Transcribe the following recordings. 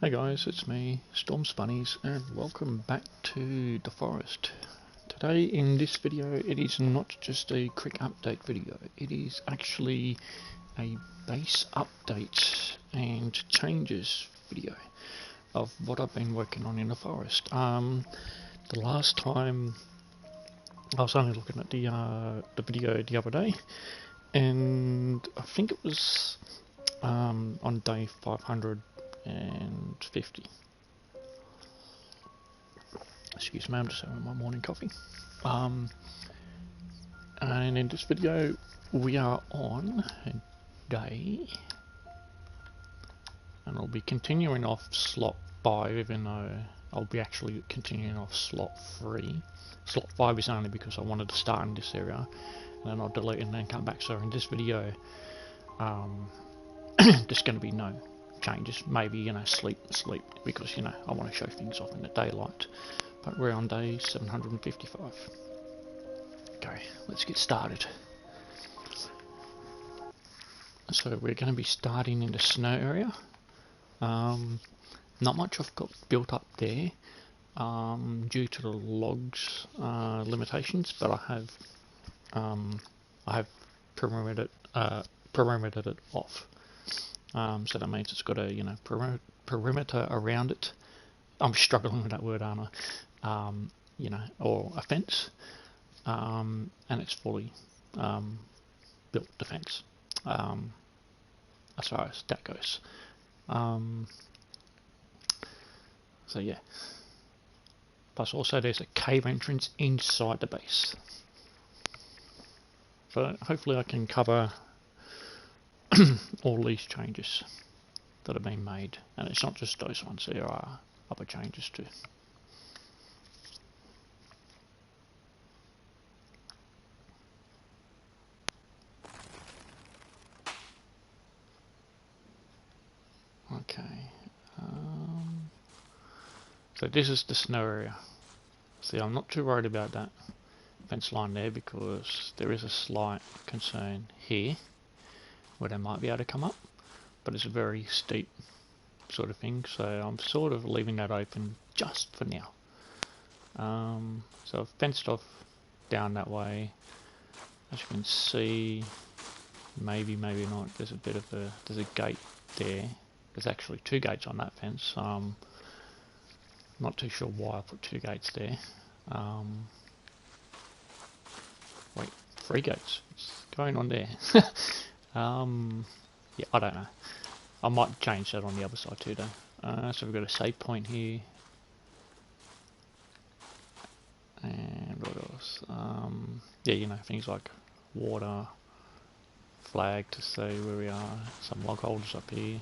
Hey guys, it's me, Storm Spunnies, and welcome back to the forest. Today in this video, it is not just a quick update video, it is actually a base update and changes video of what I've been working on in the forest. The last time I was only looking at the video the other day, and I think it was on day 550. Excuse me, I'm just having my morning coffee. And in this video we are on day, and I'll be continuing off slot 5, even though I'll be actually continuing off slot 3. Slot 5 is only because I wanted to start in this area, and then I'll delete it and then come back. So in this video, there's going to be no changes. Maybe, sleep, because, I want to show things off in the daylight. But we're on day 755. Okay, let's get started. So we're going to be starting in the snow area. Not much I've got built up there due to the logs limitations, but I have perimetered it off. So that means it's got a perimeter around it. I'm struggling with that word, aren't I? Or a fence, and it's fully built defense as far as that goes. So yeah. Plus also there's a cave entrance inside the base. So hopefully I can cover all these changes that have been made, and it's not just those ones, there are other changes too. Okay, so this is the snow area. See, I'm not too worried about that fence line there, because there is a slight concern here where they might be able to come up, but it's a very steep sort of thing, so I'm sort of leaving that open just for now. So I've fenced off down that way. As you can see, maybe not, there's a gate there. There's actually 2 gates on that fence. Not too sure why I put 2 gates there. Wait, 3 gates. What's going on there? Yeah, I don't know. I might change that on the other side too, though. So we've got a save point here. And what else? Yeah, things like water, flag to say where we are, some log holders up here.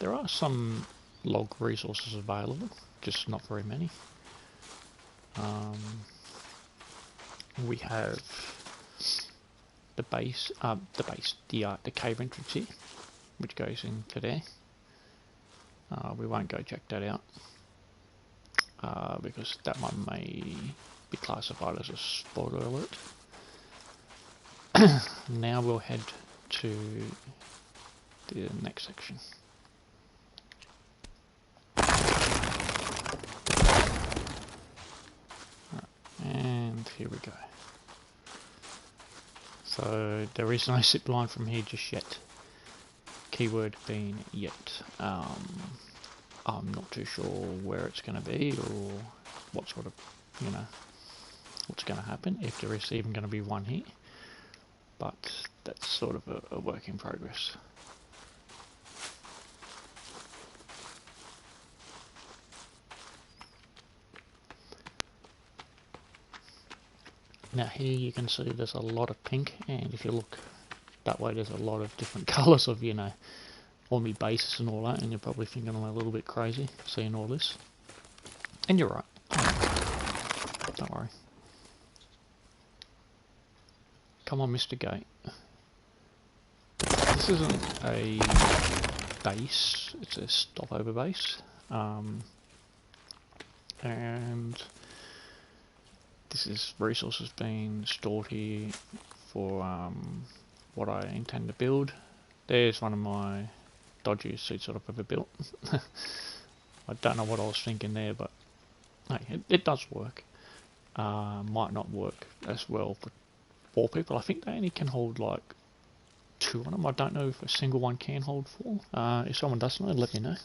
There are some log resources available, just not very many. We have the cave entrance here, which goes into there. We won't go check that out because that one may be classified as a spoiler alert. Now we'll head to the next section. And here we go. So there is no zip line from here just yet. Keyword being yet. I'm not too sure where it's going to be, or what sort of, what's going to happen, if there is even going to be one here. But that's sort of a work in progress. Now here you can see there's a lot of pink, and if you look that way there's a lot of different colours of, all my bases and all that, and you're probably thinking I'm a little bit crazy seeing all this. And you're right. Don't worry. Come on, Mr. Gate. This isn't a base, it's a stopover base. And this is resources being stored here for what I intend to build. There's one of my dodgiest seat that I've ever built. I don't know what I was thinking there, but hey, it does work. Might not work as well for 4 people. I think they only can hold like 2 on them. I don't know if a single one can hold 4. If someone does know, let me know.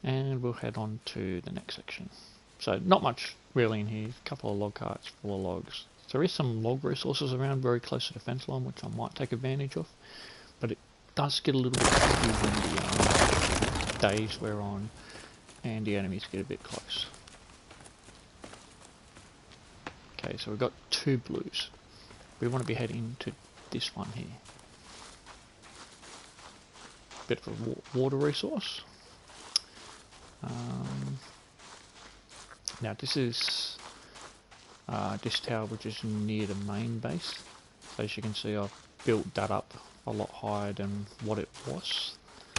And we'll head on to the next section. So not much really in here. A couple of log carts full of logs. There is some log resources around very close to the fence line, which I might take advantage of. But it does get a little bit tricky when the days wear on and the enemies get a bit close. Okay, so we've got 2 blues. We want to be heading to this one here. Bit of a water resource. Now this is this tower which is near the main base. So as you can see, I've built that up a lot higher than what it was.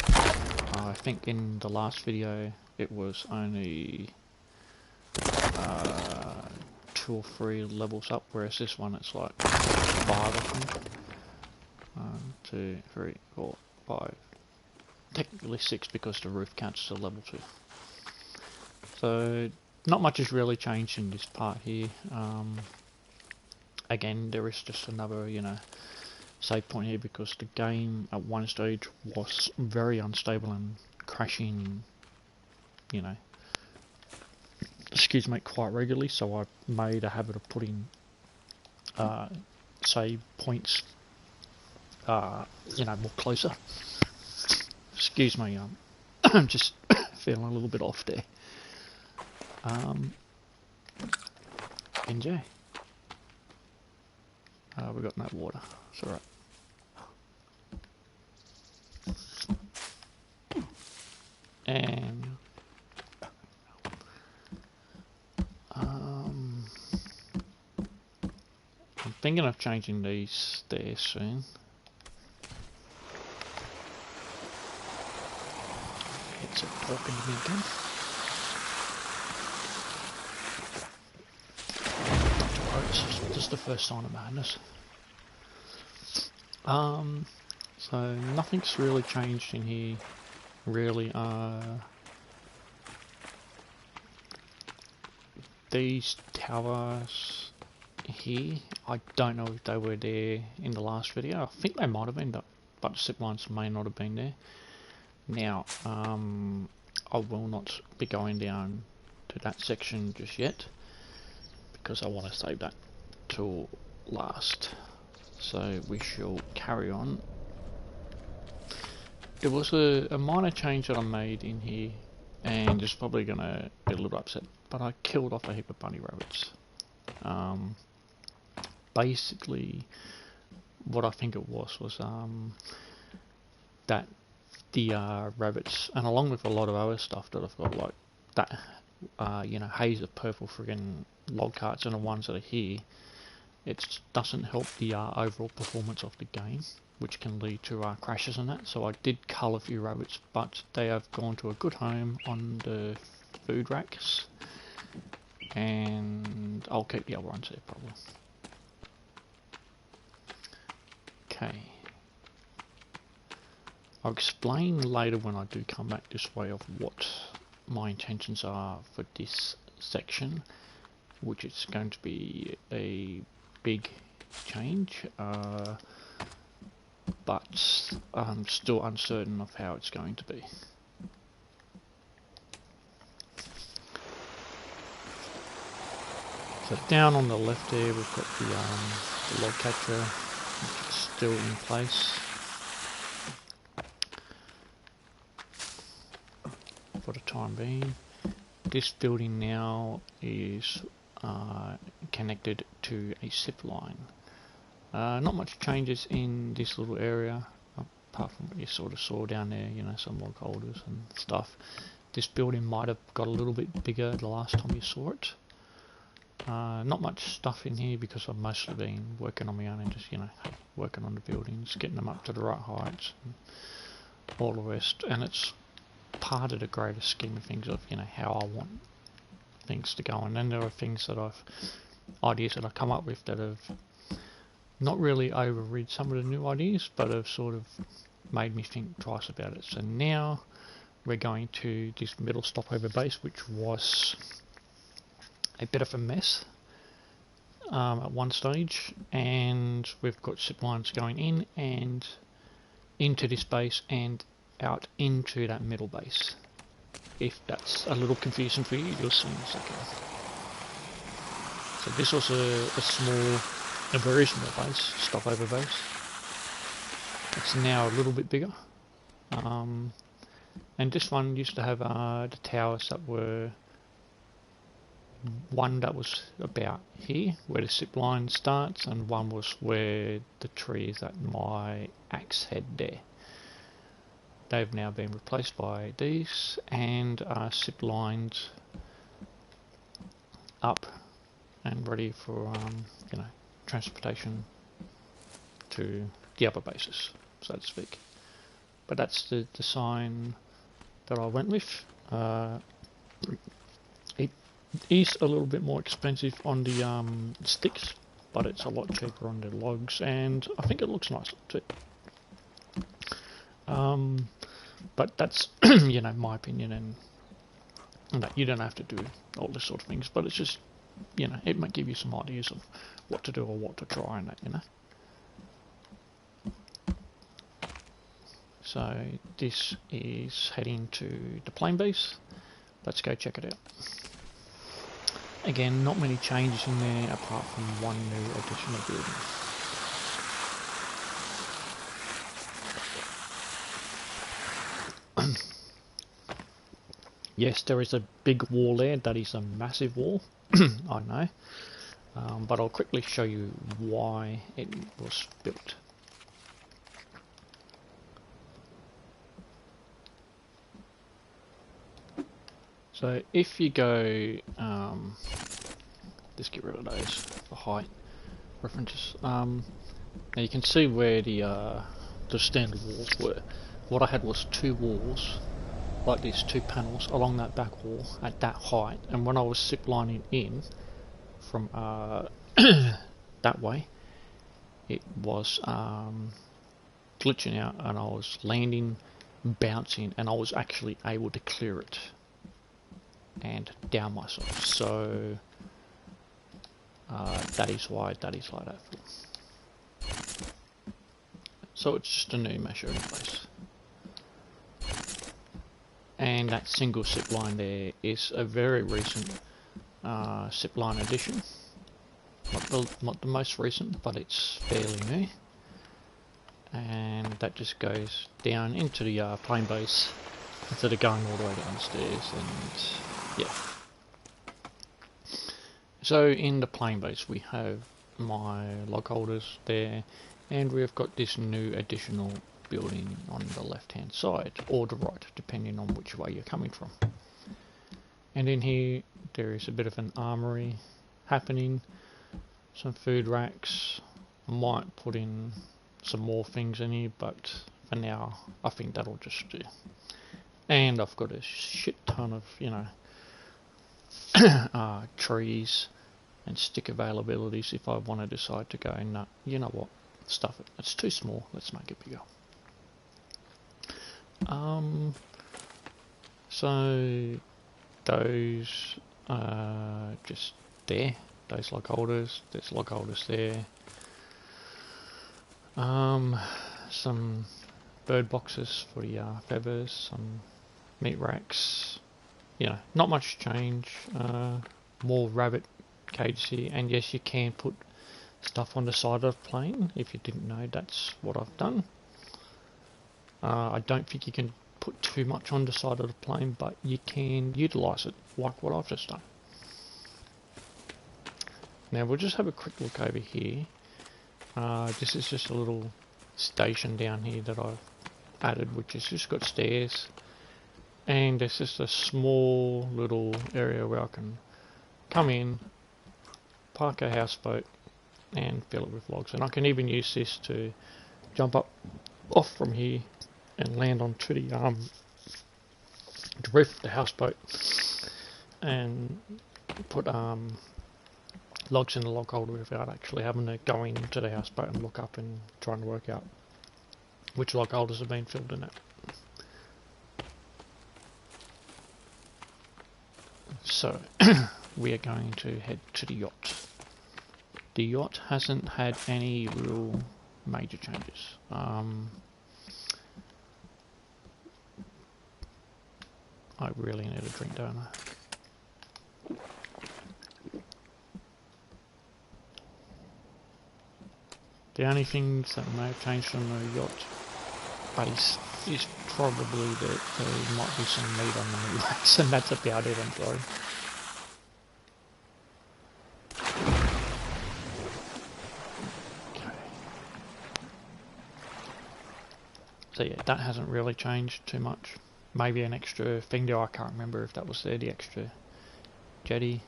I think in the last video it was only 2 or 3 levels up, whereas this one it's like 5 I think. 1, 2, 3, 4, 5. Technically 6 because the roof counts as a level 2. So not much has really changed in this part here. Again, there is just another, save point here because the game at one stage was very unstable and crashing, excuse me, quite regularly. So I made a habit of putting save points, more closer. Excuse me, I'm just feeling a little bit off there. NJ. We got no water. It's alright. And I'm thinking of changing these stairs soon. It's talking to me again. This is the first sign of madness. So nothing's really changed in here, really. These towers here, I don't know if they were there in the last video. I think they might have been, but the zip lines may not have been there. Now, I will not be going down to that section just yet, because I want to save that till last. So we shall carry on. It was a minor change that I made in here, and it's probably going to be a little upset, but I killed off a heap of bunny rabbits. Basically, what I think it was that the rabbits, and along with a lot of other stuff that I've got, like that, haze of purple friggin' log carts and the ones that are here, it doesn't help the overall performance of the game, which can lead to crashes and that. So I did cull a few rabbits, but they have gone to a good home on the food racks, and I'll keep the other ones there probably. Okay. I'll explain later when I do come back this way of what my intentions are for this section, which is going to be a big change, but I'm still uncertain of how it's going to be. So down on the left here we've got the log catcher, which is still in place for the time being. This building now is connected to a zip line. Not much changes in this little area, apart from what you sort of saw down there, some log holders and stuff. This building might have got a little bit bigger the last time you saw it. Not much stuff in here because I've mostly been working on my own and just, working on the buildings, getting them up to the right heights and all the rest. And it's part of the greater scheme of things of, how I want things to go. And then there are things that ideas that I've come up with that have not really overrid some of the new ideas, but have sort of made me think twice about it. So now we're going to this middle stopover base, which was a bit of a mess at one stage, and we've got zip lines going in and into this base and out into that middle base. If that's a little confusing for you, you'll see in a second. So this was a very small base, stopover base. It's now a little bit bigger. And this one used to have the towers that were one that was about here, where the zip line starts, and one was where the tree is at my axe head there. They've now been replaced by these, and are zip lined up and ready for you know, transportation to the upper bases, so to speak. But that's the design that I went with. It is a little bit more expensive on the sticks, but it's a lot cheaper on the logs, and I think it looks nicer too. But that's you know, my opinion, and that you don't have to do all this sort of things, but it's just, you know, it might give you some ideas of what to do or what to try and that, you know. So this is heading to the plane base. Let's go check it out. Again, not many changes in there apart from one new additional building. Yes, there is a big wall there. That is a massive wall. I know. But I'll quickly show you why it was built. So if you go, let's get rid of those for height references. Now you can see where the standard walls were. What I had was two walls, like these two panels along that back wall at that height, and when I was zip lining in from that way, it was glitching out, and I was landing, bouncing, and I was actually able to clear it and down myself. So that is why that is like that. So it's just a new measure in place. And that single zip line there is a very recent zip line addition. Not the most recent, but it's fairly new. And that just goes down into the plane base instead of going all the way downstairs. And yeah. So in the plane base we have my log holders there, and we've got this new additional building on the left hand side, or the right, depending on which way you're coming from. And in here there is a bit of an armory happening, some food racks. I might put in some more things in here, but for now I think that'll just do. And I've got a shit ton of, you know, trees and stick availabilities if I want to decide to go, no, you know what, stuff it, it's too small, let's make it bigger. So those just there, those log holders, there's log holders there. Some bird boxes for the feathers, some meat racks, you know, not much change. More rabbit cages here, and yes, you can put stuff on the side of the plane. If you didn't know, that's what I've done. I don't think you can put too much on the side of the plane, but you can utilise it like what I've just done. Now we'll just have a quick look over here. This is just a little station down here that I've added, which has just got stairs, and there's just a small little area where I can come in, park a houseboat and fill it with logs. And I can even use this to jump up off from here and land onto the roof of the houseboat and put logs in the log holder without actually having to go into the houseboat and look up and trying to work out which log holders have been filled in it. So we are going to head to the yacht. The yacht hasn't had any real major changes. I really need a drink, don't I? The only things that may have changed on the yacht base is probably that there might be some meat on the new legs, and that's about it, I'm sorry. Okay. So yeah, that hasn't really changed too much. Maybe an extra thing there, I can't remember if that was there, the extra jetty.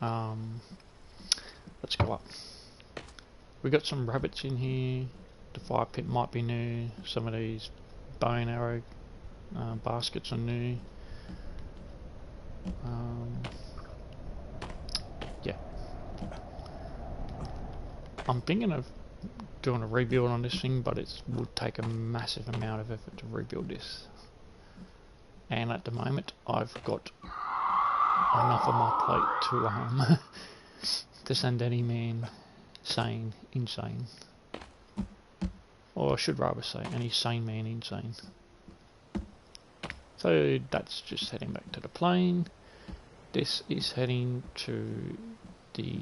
Let's go up. We got some rabbits in here. The fire pit might be new. Some of these bow and arrow baskets are new. Yeah. I'm thinking of doing a rebuild on this thing, but it would take a massive amount of effort to rebuild this. And at the moment, I've got enough on my plate to send any man insane. Or I should rather say, any sane man insane. So that's just heading back to the plane. This is heading to the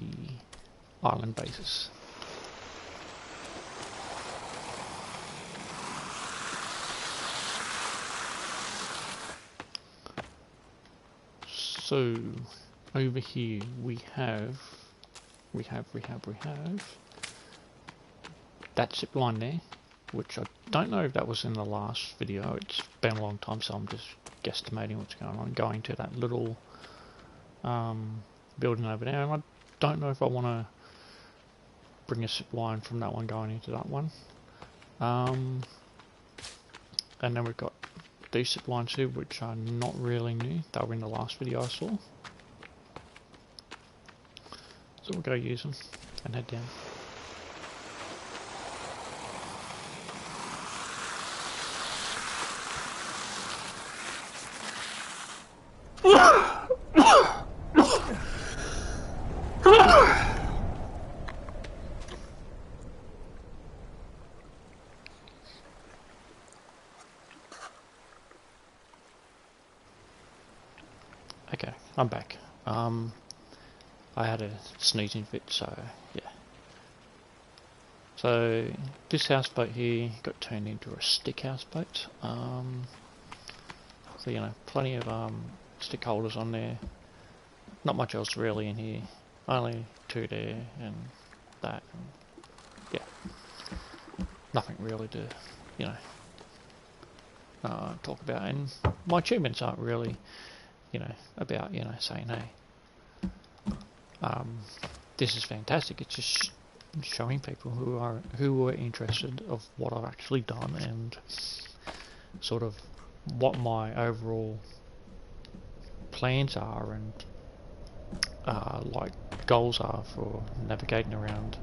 island bases. So over here we have that zip line there, which I don't know if that was in the last video. It's been a long time, so I'm just guesstimating what's going on. Going to that little building over there, and I don't know if I want to bring a zip line from that one going into that one. And then we've got these zip lines here, which are not really new. They were in the last video I saw. So we'll go use them and head down. Okay, I'm back. I had a sneezing fit, so yeah. So this houseboat here got turned into a stick houseboat. So you know, plenty of stick holders on there. Not much else really in here. Only two there and that. And yeah, nothing really to talk about. And my achievements aren't really about saying hey. This is fantastic. It's just showing people who were interested of what I've actually done and sort of what my overall plans are and like goals are for navigating around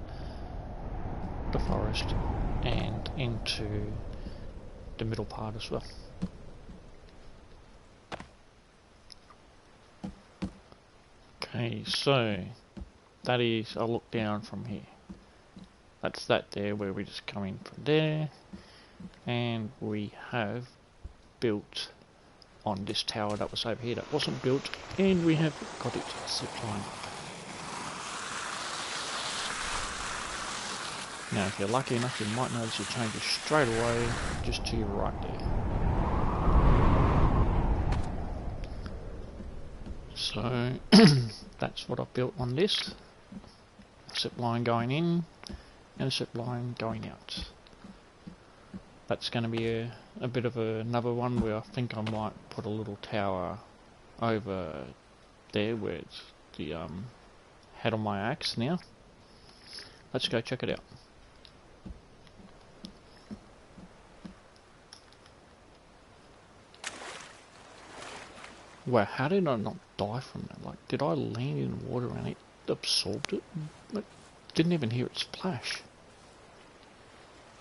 the forest and into the middle part as well. Okay, so that is a look down from here. That's that there where we just come in from there, and we have built on this tower that was over here that wasn't built, and we have got it zipline up. Now if you're lucky enough, you might notice it changes straight away just to your right there. So that's what I've built on this. A zip line going in and a zip line going out. That's going to be a bit of another one where I think I might put a little tower over there where it's the head on my axe now. Let's go check it out. Wow, how did I not die from that? Like, did I land in water and it absorbed it? I didn't even hear it splash.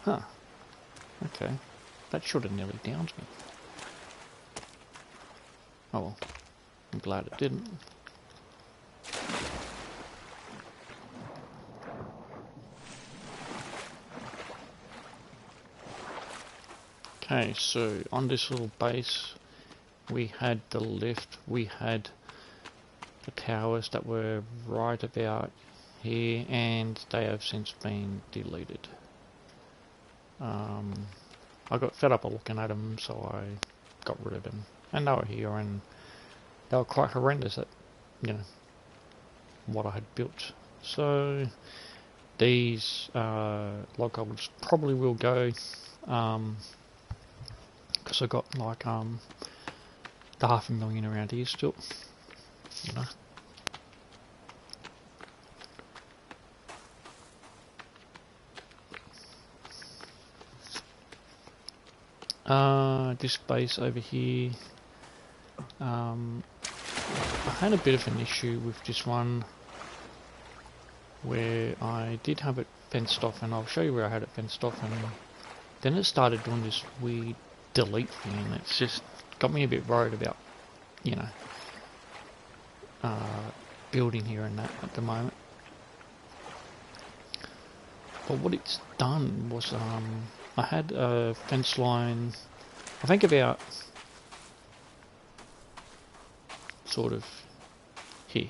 Huh. Okay, that should have nearly downed me. Oh well, I'm glad it didn't. Okay, so on this little base we had the lift, we had the towers that were right about here, and they have since been deleted. I got fed up of looking at them, so I got rid of them. And they were here, and they were quite horrendous at, you know, what I had built. So these log goblins probably will go, because I got like the 500,000 around here still, you know. This base over here, I had a bit of an issue with this one where I did have it fenced off, and I'll show you where I had it fenced off, and then it started doing this weird delete thing, and it's just got me a bit worried about, you know, building here and that at the moment. But what it's done was, I had a fence line, I think about sort of here,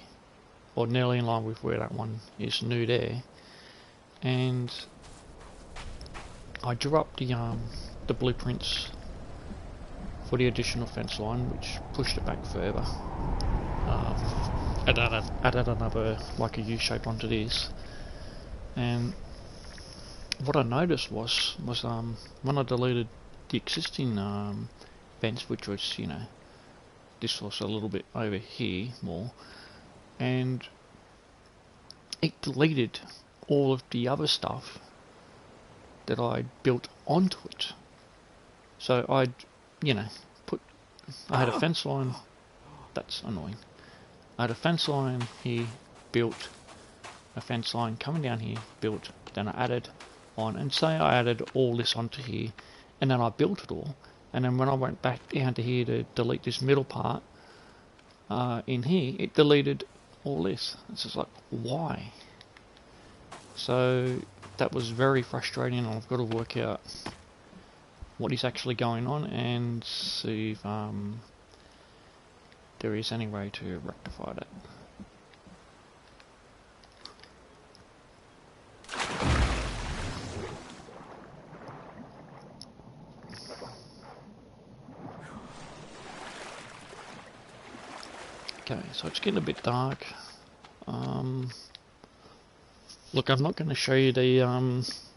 or nearly in line with where that one is new there, and I drew up the blueprints for the additional fence line, which pushed it back further. Added another, like a U shape onto this, and what I noticed was when I deleted the existing fence, which was, you know, this was a little bit over here more, and it deleted all of the other stuff that I built onto it. So I had a fence line. That's annoying. I had a fence line here, built a fence line coming down here, built, then I added on, and say I added all this onto here, and then I built it all, and then when I went back down to here to delete this middle part in here, it deleted all this. It's just like, why? So that was very frustrating, and I've got to work out what is actually going on and see if there is any way to rectify that. Okay, so it's getting a bit dark. Look, I'm not going to show you the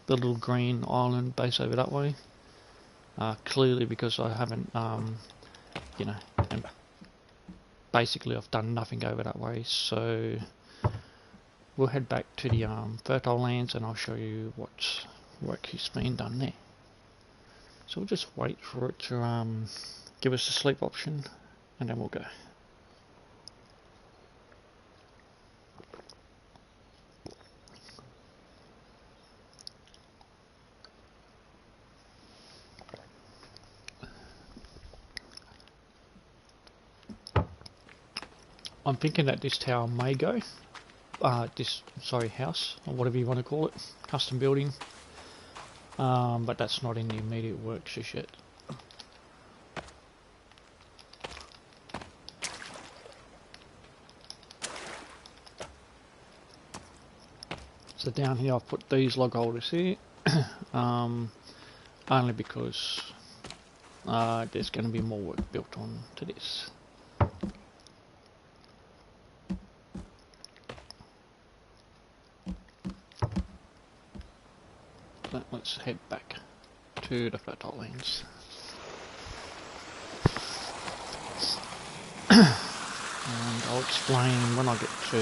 little green island base over that way. Clearly because I haven't, you know, and basically I've done nothing over that way. So we'll head back to the fertile lands, and I'll show you what work is being done there. So we'll just wait for it to give us the sleep option, and then we'll go. I'm thinking that this tower may go, house, or whatever you want to call it, custom building, but that's not in the immediate works just yet. So down here I've put these log holders here, only because there's going to be more work built on to this. So let's head back to the fertile lands. And I'll explain when I get to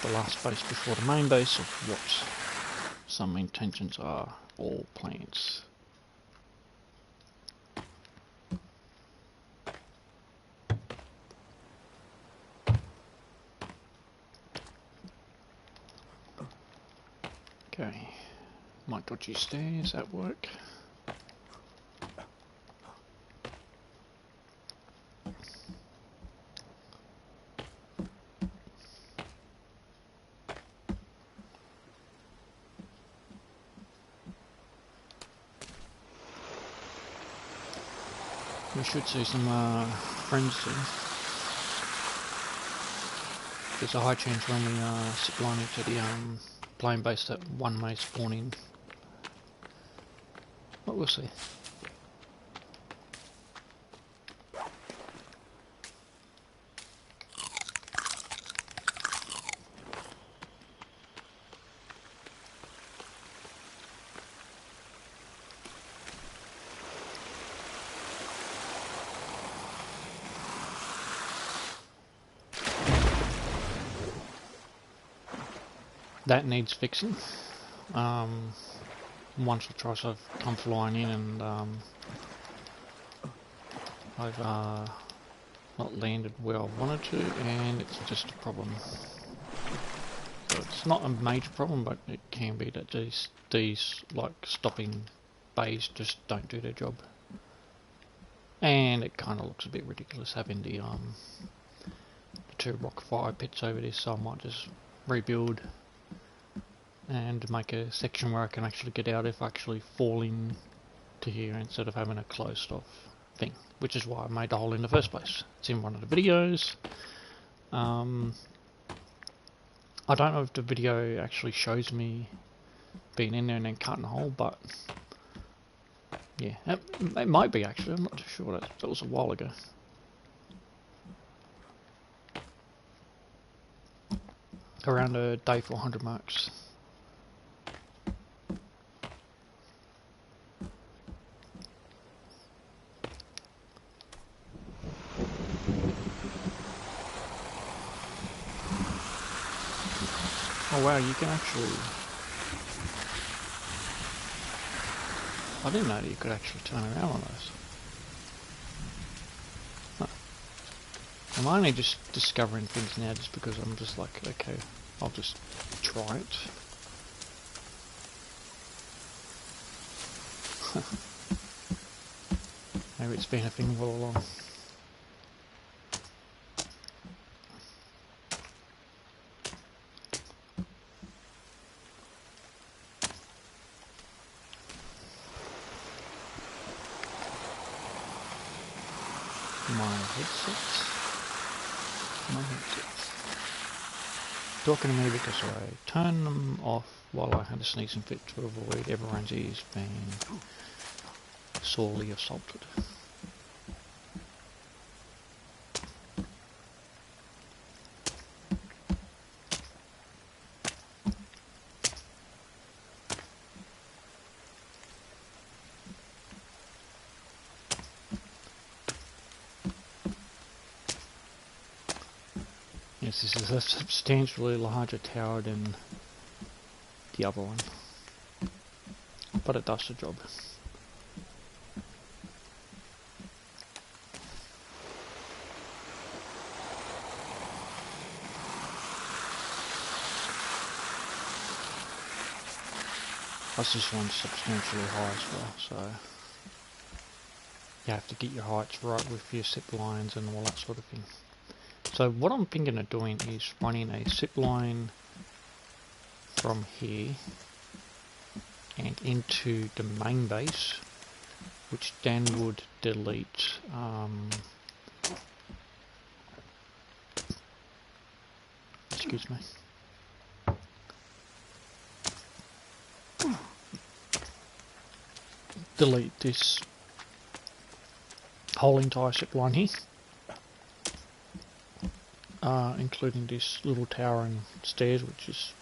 the last base before the main base of what some intentions are, or plans. Okay, my dodgy stairs at work. We should see some friends soon. There's a high chance when we zip line into the plane base that one may spawn in. But we'll see. That needs fixing. Once or twice I've come flying in and I've not landed where I wanted to, and it's just a problem. So it's not a major problem, but it can be that these like stopping bays just don't do their job. And it kind of looks a bit ridiculous having the two rock fire pits over this, so I might just rebuild and make a section where I can actually get out if I actually fall in to here instead of having a closed off thing, which is why I made the hole in the first place. It's in one of the videos. I don't know if the video actually shows me being in there and then cutting a hole, but yeah, it might be actually, I'm not too sure, that was a while ago. Around a day 400 marks. Oh wow, you can actually... I didn't know that you could actually turn around on those. Huh. I'm only just discovering things now just because I'm just like, okay, I'll just try it. Maybe it's been a thing all along. My headsets. Talking to me because I turned them off while I had a sneezing fit to avoid everyone's ears being sorely assaulted. Yes, this is a substantially larger tower than the other one, but it does the job. Plus this one's substantially high as well, so you have to get your heights right with your zip lines and all that sort of thing. So what I'm thinking of doing is running a zip line from here and into the main base, which then would delete excuse me. Delete this whole entire zip line here. Including this little tower and stairs, which is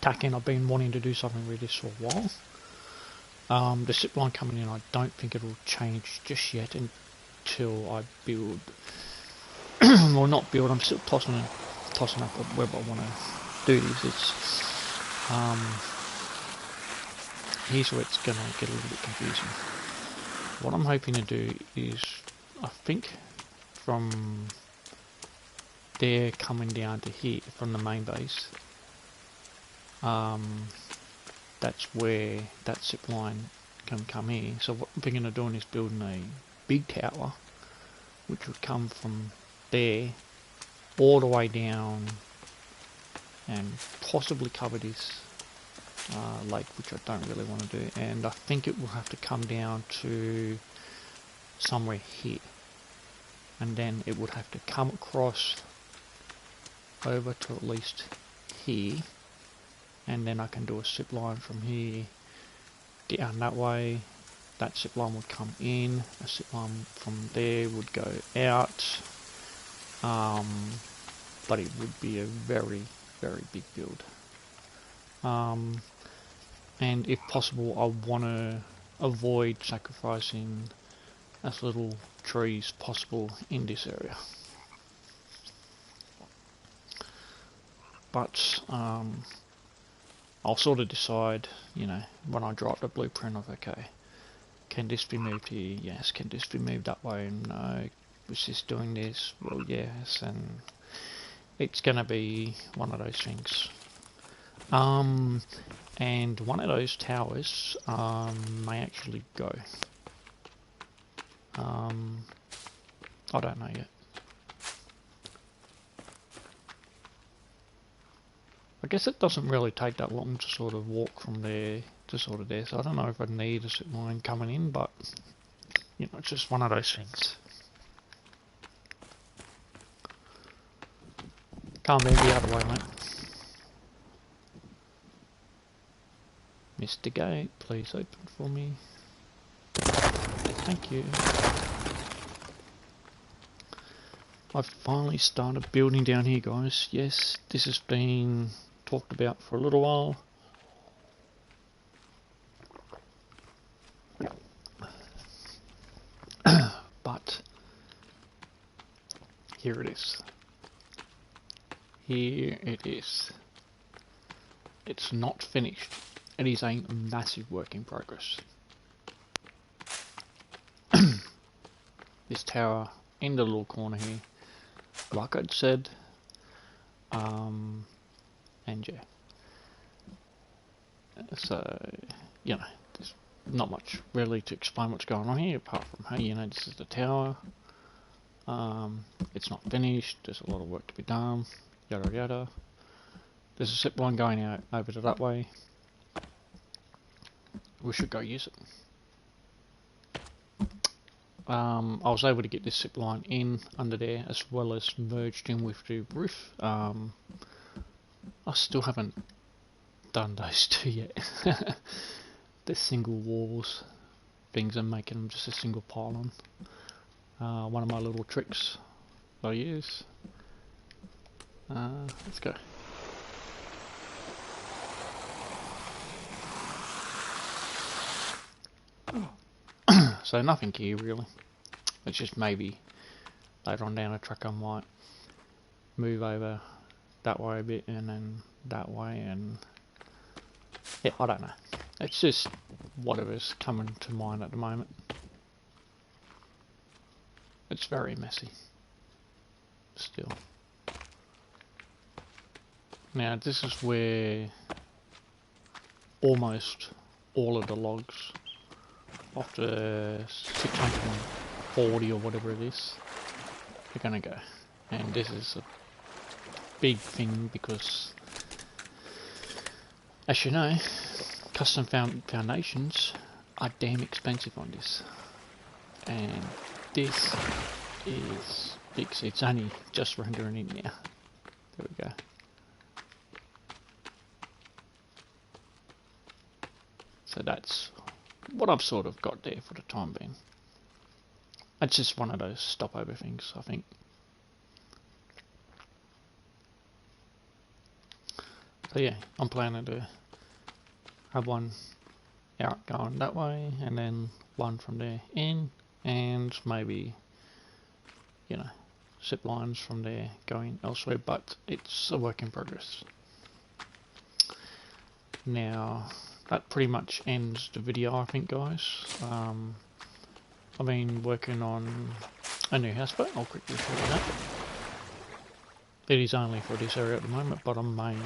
tacking. I've been wanting to do something with this for a while. The zip line coming in, I don't think it'll change just yet until I build, or not build. I'm still tossing up whether I want to do this. It's here's where it's gonna get a little bit confusing. What I'm hoping to do is, I think from there coming down to here from the main base, that's where that zip line can come in. So what I'm thinking of doing is building a big tower which would come from there all the way down and possibly cover this lake, which I don't really want to do, and I think it will have to come down to somewhere here, and then it would have to come across over to at least here, and then I can do a zip line from here down that way. That zip line would come in, a zip line from there would go out, but it would be a very, very big build. And if possible, I want to avoid sacrificing as little trees possible in this area. But I'll sort of decide, you know, when I draw up the blueprint of, okay, can this be moved here? Yes. Can this be moved that way? No. Was this doing this? Well, yes. And it's going to be one of those things. And one of those towers may actually go. I don't know yet. I guess it doesn't really take that long to sort of walk from there to sort of there, so I don't know if I need a zip line coming in, but you know, it's just one of those things. Can't move the other way, mate. Mr. Gate, please open for me. Thank you. I've finally started building down here, guys. Yes, this has been talked about for a little while. But here it is. Here it is. It's not finished. It is a massive work in progress. This tower in the little corner here, like I'd said, and yeah. So, you know, there's not much really to explain what's going on here, apart from, hey, you know, this is the tower. It's not finished. There's a lot of work to be done. Yada yada. There's a zip line going out over to that way. We should go use it. I was able to get this zip line in under there, as well as merged in with the roof. I still haven't done those two yet. The single walls things and making them just a single pylon. One of my little tricks I use. Let's go. So nothing here really. It's just maybe later on down the track I might move over that way a bit and then that way, and yeah, I don't know. It's just whatever's coming to mind at the moment. It's very messy still. Now this is where almost all of the logs after 640 or whatever it is, they're gonna go. And this is a big thing because, as you know, custom foundations are damn expensive on this. And this is big, so it's only just rendering in now. There we go. So that's what I've sort of got there for the time being. It's just one of those stopover things, I think. So yeah, I'm planning to have one out going that way, and then one from there in, and maybe, you know, zip lines from there going elsewhere, but it's a work in progress. Now, that pretty much ends the video, I think, guys. I've been working on a new houseboat. I'll quickly show you that. It is only for this area at the moment, but I'm main.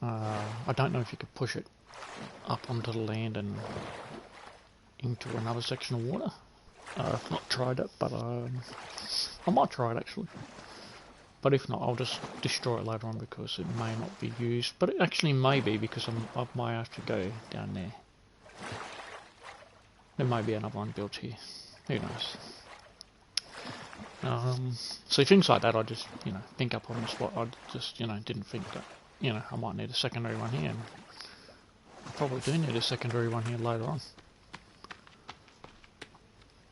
I don't know if you could push it up onto the land and into another section of water. I've not tried it, but I might try it actually. But if not, I'll just destroy it later on because it may not be used. But it actually may be, because I might have to go down there. There may be another one built here. Who knows? So things like that, I just, think up on the spot. I just, didn't think that, I might need a secondary one here, and I probably do need a secondary one here later on.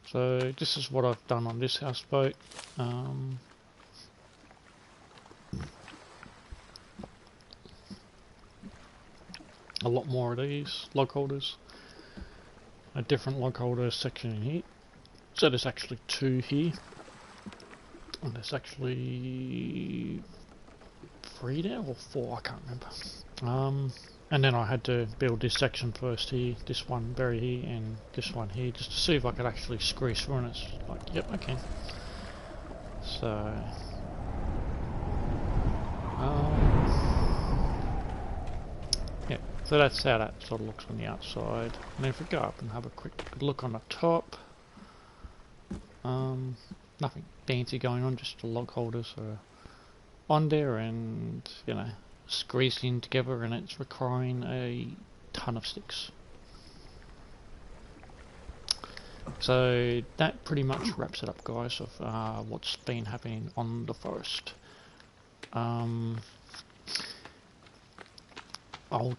So this is what I've done on this houseboat. A lot more of these log holders. A different log holder section in here. So there's actually 2 here. And there's actually 3 there, or 4, I can't remember. And then I had to build this section first here, this one very here, and this one here, just to see if I could actually squeeze through, and it's like, yep, I can. So, yeah, so that's how that sort of looks on the outside. And if we go up and have a quick look on the top, nothing fancy going on, just the log holders are on there, and squeezed in together, and it's requiring a ton of sticks. So that pretty much wraps it up, guys, of what's been happening on the forest. I'll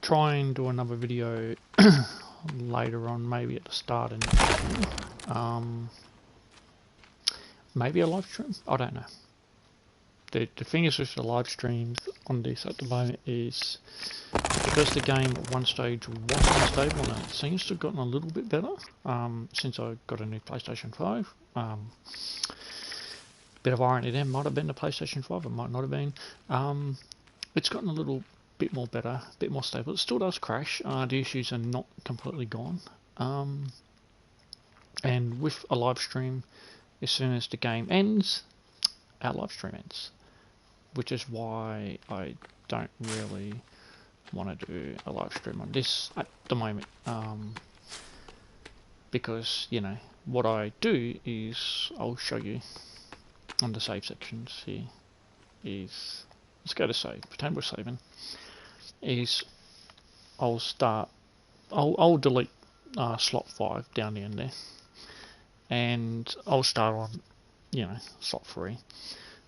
try and do another video later on, maybe at the start of next year. Maybe a live stream, I don't know. The thing is with the live streams on this at the moment is because the game at one stage wasn't stable, and it seems to have gotten a little bit better since I got a new PlayStation 5. Bit of irony there, might have been the PlayStation 5, it might not have been. It's gotten a little bit more better, a bit more stable. It still does crash, the issues are not completely gone. And with a live stream, as soon as the game ends, our live stream ends. Which is why I don't really want to do a live stream on this at the moment. Because, what I do is, I'll show you on the save sections here, is, let's go to save, pretend we're saving, is I'll delete slot 5 down the end there, and I'll start on, slot 3.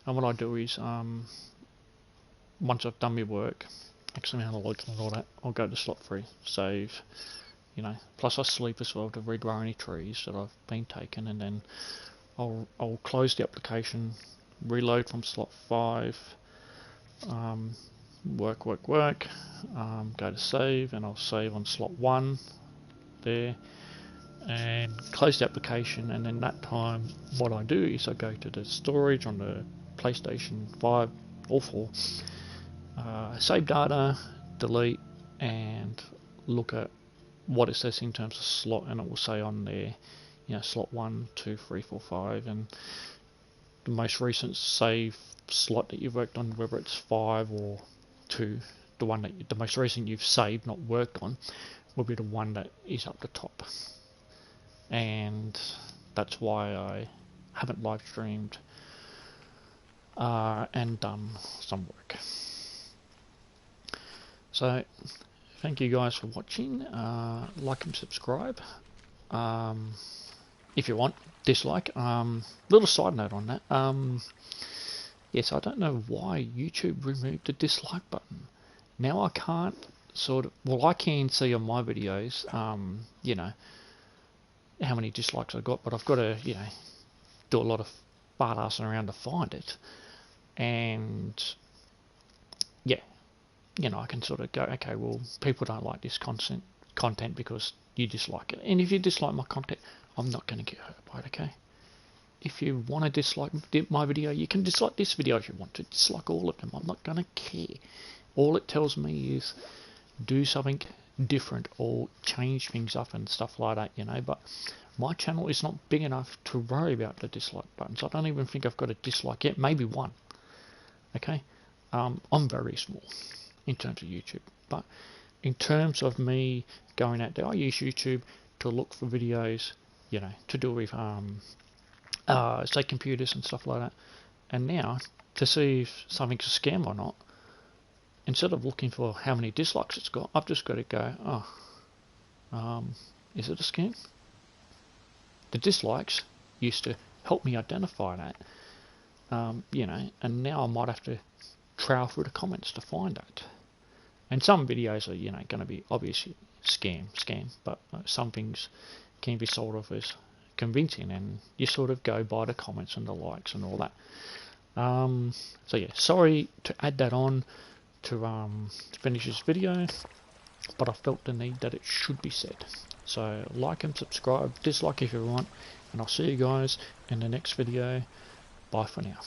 And what I do is, once I've done my work, actually how to log and all that, I'll go to slot 3, save, plus I sleep as well to regrow any trees that I've been taken, and then I'll close the application, reload from slot 5, work, go to save, and I'll save on slot 1 there, and close the application. And then that time what I do is I go to the storage on the PlayStation 5 or 4, save data, delete, and look at what it says in terms of slot, and it will say on there, slot 1, 2, 3, 4, 5, and the most recent save slot that you've worked on, whether it's 5 or 2, the most recent you've saved, not worked on, will be the one that is up the top. And that's why I haven't live streamed and done some work. So thank you guys for watching. Like and subscribe if you want. Dislike. Little side note on that. Yes, I don't know why YouTube removed the dislike button. Now I can't I can see on my videos, how many dislikes I got, but I've got to, do a lot of fart-assing around to find it. And yeah, I can sort of go, okay, well, people don't like this content because you dislike it. And if you dislike my content, I'm not going to get hurt by it, okay? If you want to dislike my video, you can dislike this video if you want to. Dislike all of them. I'm not going to care. All it tells me is do something different or change things up and stuff like that, but my channel is not big enough to worry about the dislike buttons. I don't even think I've got a dislike yet, maybe one. Okay, I'm very small in terms of YouTube, but in terms of me going out there, I use YouTube to look for videos, to do with say computers and stuff like that. And now to see if something's a scam or not, instead of looking for how many dislikes it's got, I've just got to go, is it a scam? The dislikes used to help me identify that, you know, and now I might have to trail through the comments to find it. And some videos are, you know, going to be obviously scam, but some things can be sort of as convincing, and you sort of go by the comments and the likes and all that. So yeah, sorry to add that on to finish this video, but I felt the need that it should be said. So like and subscribe, dislike if you want, and I'll see you guys in the next video. Bye for now.